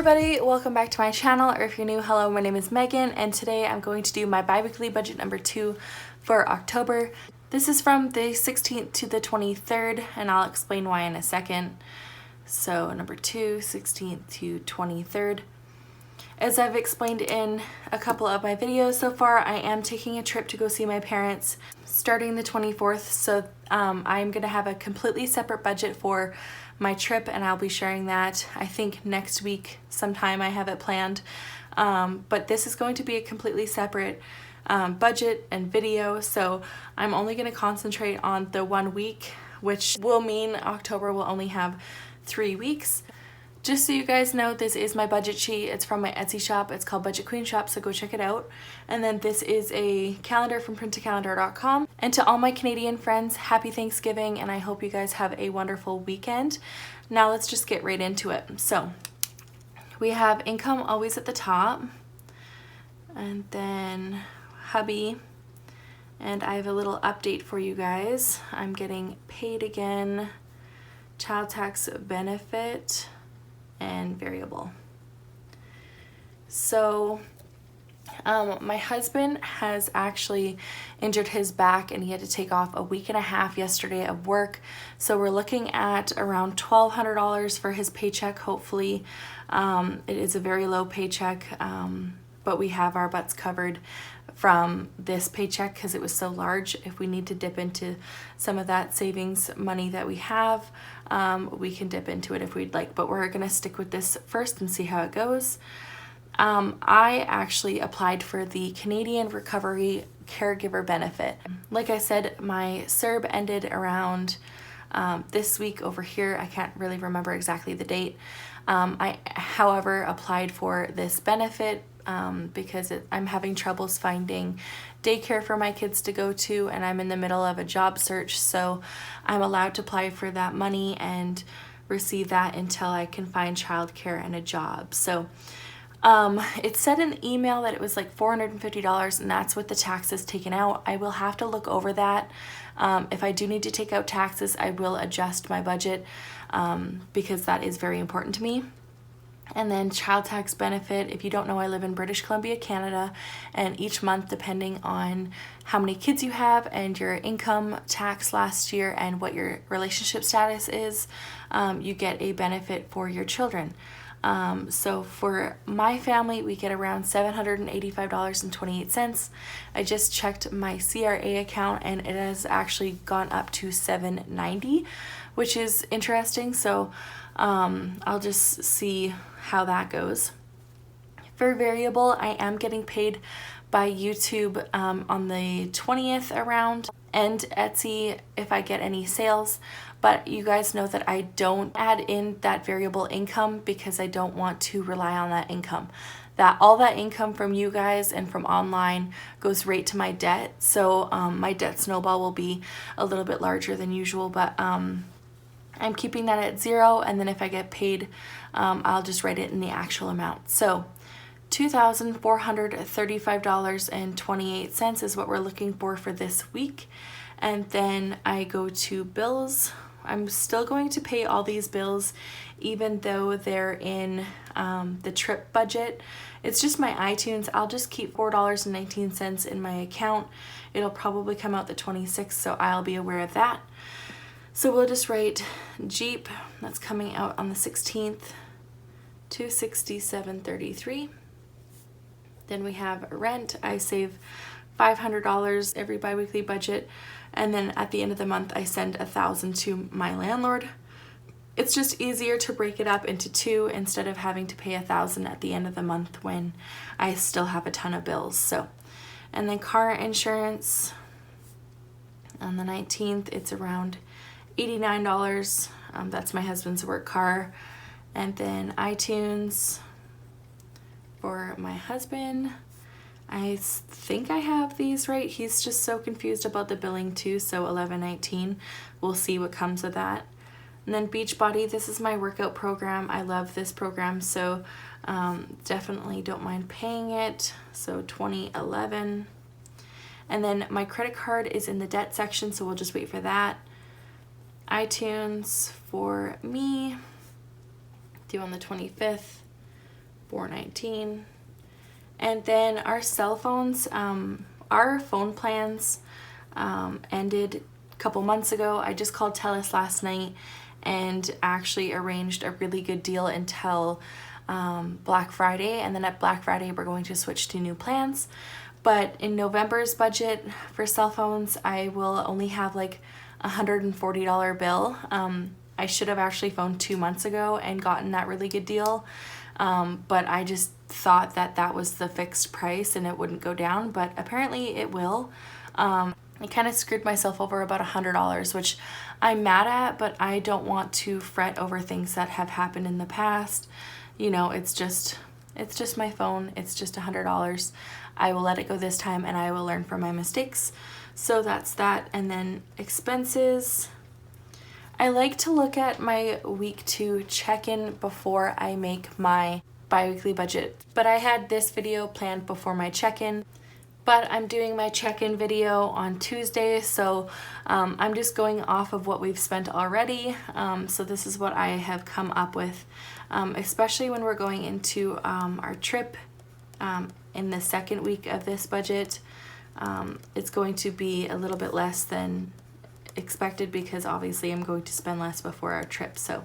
everybody, welcome back to my channel, or if you're new, hello, my name is Megan, and today I'm going to do my bi-weekly budget number 2 for October. This is from the 16th to the 23rd, and I'll explain why in a second. So number 2, 16th to 23rd. As I've explained in a couple of my videos so far, I am taking a trip to go see my parents starting the 24th, so I'm going to have a completely separate budget for my trip, and I'll be sharing that I think next week sometime. I have it planned, but this is going to be a completely separate budget and video, so I'm only going to concentrate on the 1 week, which will mean October will only have 3 weeks. Just so you guys know, this is my budget sheet. It's from my Etsy shop. It's called BudgetQueenShop, so go check it out. And then this is a calendar from printacalendar.com. And to all my Canadian friends, happy Thanksgiving, and I hope you guys have a wonderful weekend. Now let's just get right into it. So we have income always at the top, and then hubby, and I have a little update for you guys. I'm getting paid again, child tax benefit, and variable. So my husband has actually injured his back, and he had to take off a week and a half yesterday of work. So we're looking at around $1,200 for his paycheck, hopefully. It is a very low paycheck, but we have our butts covered from this paycheck because it was so large. If we need to dip into some of that savings money that we have, we can dip into it if we'd like, but we're gonna stick with this first and see how it goes. I actually applied for the Canadian Recovery Caregiver Benefit. Like I said, my CERB ended around this week over here. I can't really remember exactly the date. I, however, applied for this benefit because I'm having troubles finding daycare for my kids to go to, and I'm in the middle of a job search, so I'm allowed to apply for that money and receive that until I can find childcare and a job. So it said in the email that it was like $450, and that's with the taxes taken out. I will have to look over that. If I do need to take out taxes, I will adjust my budget because that is very important to me. And then child tax benefit, if you don't know, I live in British Columbia, Canada, and each month, depending on how many kids you have and your income tax last year and what your relationship status is, you get a benefit for your children. So for my family, we get around $785.28. I just checked my CRA account, and it has actually gone up to $790, which is interesting. So I'll just see how that goes. For variable, I am getting paid by YouTube on the 20th around, and Etsy if I get any sales, but you guys know that I don't add in that variable income because I don't want to rely on that income. All that income from you guys and from online goes right to my debt, so my debt snowball will be a little bit larger than usual, but I'm keeping that at 0, and then if I get paid, I'll just write it in the actual amount. So $2,435.28 is what we're looking for this week. And then I go to bills. I'm still going to pay all these bills even though they're in the trip budget. It's just my iTunes. I'll just keep $4.19 in my account. It'll probably come out the 26th, so I'll be aware of that. So we'll just write Jeep, that's coming out on the 16th, $267.33. Then we have rent. I save $500 every biweekly budget, and then at the end of the month I send $1,000 to my landlord. It's just easier to break it up into 2 instead of having to pay $1,000 at the end of the month when I still have a ton of bills. So, and then car insurance on the 19th, it's around $89. That's my husband's work car. And then iTunes for my husband. I think I have these right. He's just so confused about the billing too, so $11.19. We'll see what comes of that. And then Beachbody, this is my workout program. I love this program, so definitely don't mind paying it. So $20.11. And then my credit card is in the debt section, so we'll just wait for that. iTunes for me, due on the 25th. $419. And then our cell phones, our phone plans ended a couple months ago. I just called TELUS last night and actually arranged a really good deal until Black Friday, and then at Black Friday we're going to switch to new plans. But in November's budget for cell phones, I will only have like a $140 bill. I should have actually phoned 2 months ago and gotten that really good deal, but I just thought that that was the fixed price and it wouldn't go down, but apparently it will. I kind of screwed myself over about $100, which I'm mad at, but I don't want to fret over things that have happened in the past. You know, it's just my phone. It's just $100. I will let it go this time and I will learn from my mistakes. So that's that. And then expenses. I like to look at my week 2 check-in before I make my bi-weekly budget. But I had this video planned before my check-in. But I'm doing my check-in video on Tuesday, so I'm just going off of what we've spent already. So this is what I have come up with, especially when we're going into our trip in the second week of this budget. It's going to be a little bit less than expected because obviously I'm going to spend less before our trip. So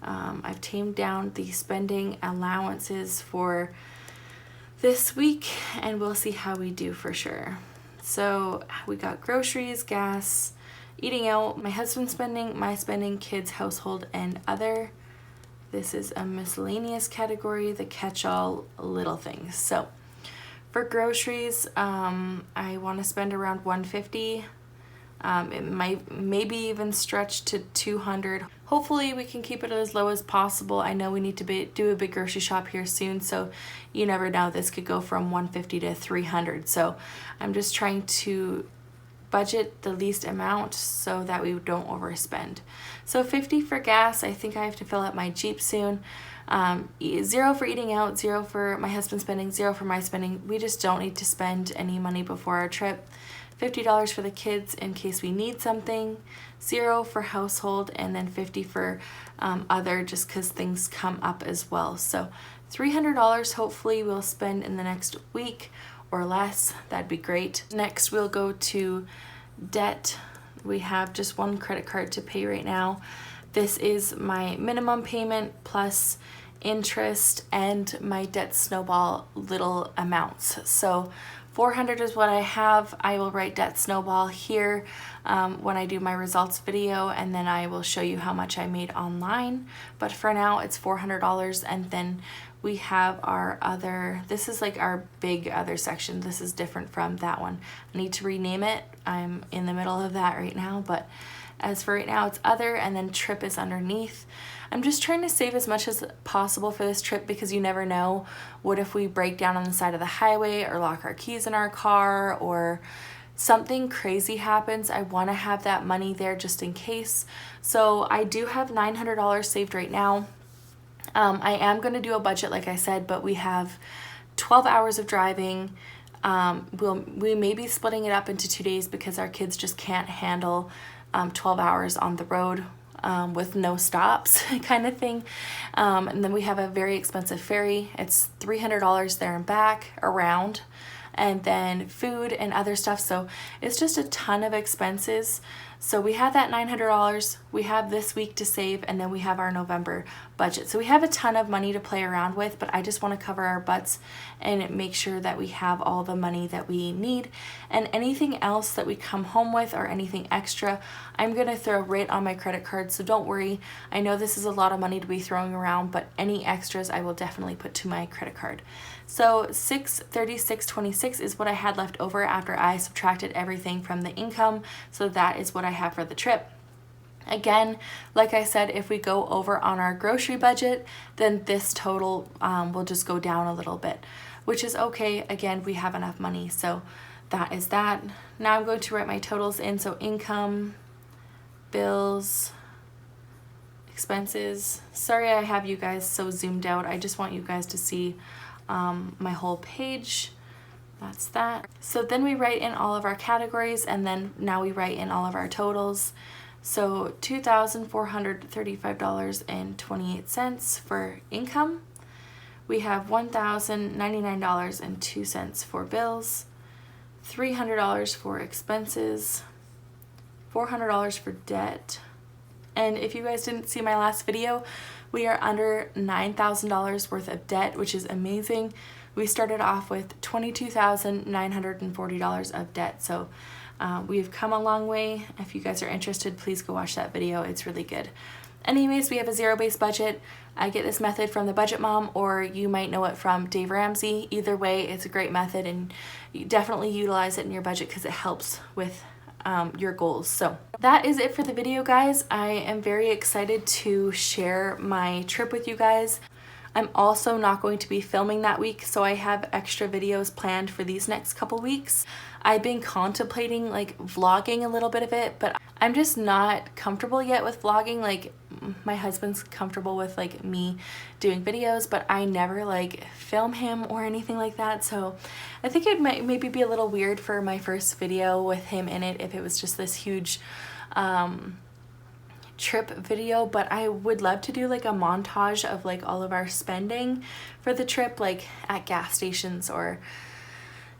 I've tamed down the spending allowances for this week and we'll see how we do for sure. So we got groceries, gas, eating out, my husband's spending, my spending, kids, household, and other. This is a miscellaneous category, the catch-all little things. So for groceries, I want to spend around $150. It might maybe even stretch to $200. Hopefully we can keep it as low as possible. I know we need to do a big grocery shop here soon, so you never know, this could go from $150 to $300. So I'm just trying to budget the least amount so that we don't overspend. So $50 for gas. I think I have to fill up my Jeep soon. $0 for eating out, $0 for my husband spending, $0 for my spending. We just don't need to spend any money before our trip. $50 for the kids in case we need something, $0 for household, and then $50 for other just because things come up as well. So $300 hopefully we'll spend in the next week or less. That'd be great. Next we'll go to debt. We have just one credit card to pay right now. This is my minimum payment plus interest and my debt snowball little amounts. So $400 is what I have. I will write debt snowball here when I do my results video, and then I will show you how much I made online. But for now it's $400, and then we have our other, this is like our big other section. This is different from that one. I need to rename it. I'm in the middle of that right now, but as for right now it's other, and then trip is underneath. I'm just trying to save as much as possible for this trip because you never know. What if we break down on the side of the highway or lock our keys in our car or something crazy happens? I want to have that money there just in case. So I do have $900 saved right now. I am going to do a budget like I said, but we have 12 hours of driving. We may be splitting it up into 2 days because our kids just can't handle 12 hours on the road with no stops kind of thing. And then we have a very expensive ferry. It's $300 there and back around, and then food and other stuff. So it's just a ton of expenses. So we have that $900. We have this week to save, and then we have our November budget. So we have a ton of money to play around with, but I just want to cover our butts and make sure that we have all the money that we need. And anything else that we come home with or anything extra, I'm going to throw right on my credit card. So don't worry. I know this is a lot of money to be throwing around, but any extras I will definitely put to my credit card. So $636.26 is what I had left over after I subtracted everything from the income. So that is what I have for the trip. Again, like I said, if we go over on our grocery budget, then this total will just go down a little bit, which is okay. Again, we have enough money, so that is that. Now I'm going to write my totals in. So income, bills, expenses. Sorry I have you guys so zoomed out. I just want you guys to see my whole page. That's that. So then we write in all of our categories, and then now we write in all of our totals. So $2,435.28 for income. We have $1,099.02 for bills, $300 for expenses, $400 for debt. And if you guys didn't see my last video, we are under $9,000 worth of debt, which is amazing. We started off with $22,940 of debt. So we've come a long way. If you guys are interested, please go watch that video. It's really good. Anyways, we have a zero-based budget. I get this method from the Budget Mom, or you might know it from Dave Ramsey. Either way, it's a great method, and you definitely utilize it in your budget because it helps with your goals. So that is it for the video, guys. I am very excited to share my trip with you guys. I'm also not going to be filming that week, so I have extra videos planned for these next couple weeks. I've been contemplating like vlogging a little bit of it, but I'm just not comfortable yet with vlogging. Like, my husband's comfortable with like me doing videos, but I never like film him or anything like that. So I think it might maybe be a little weird for my first video with him in it if it was just this huge trip video. But I would love to do like a montage of like all of our spending for the trip, like at gas stations or,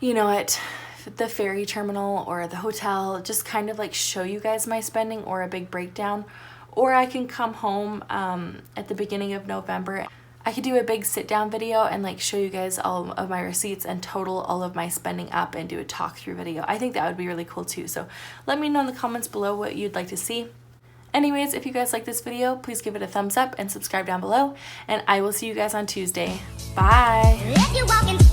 you know, at the ferry terminal or the hotel, just kind of like show you guys my spending, or a big breakdown. Or I can come home at the beginning of November. I could do a big sit down video and like show you guys all of my receipts and total all of my spending up and do a talk through video. I think that would be really cool too. So let me know in the comments below what you'd like to see. Anyways, if you guys like this video, please give it a thumbs up and subscribe down below. And I will see you guys on Tuesday. Bye!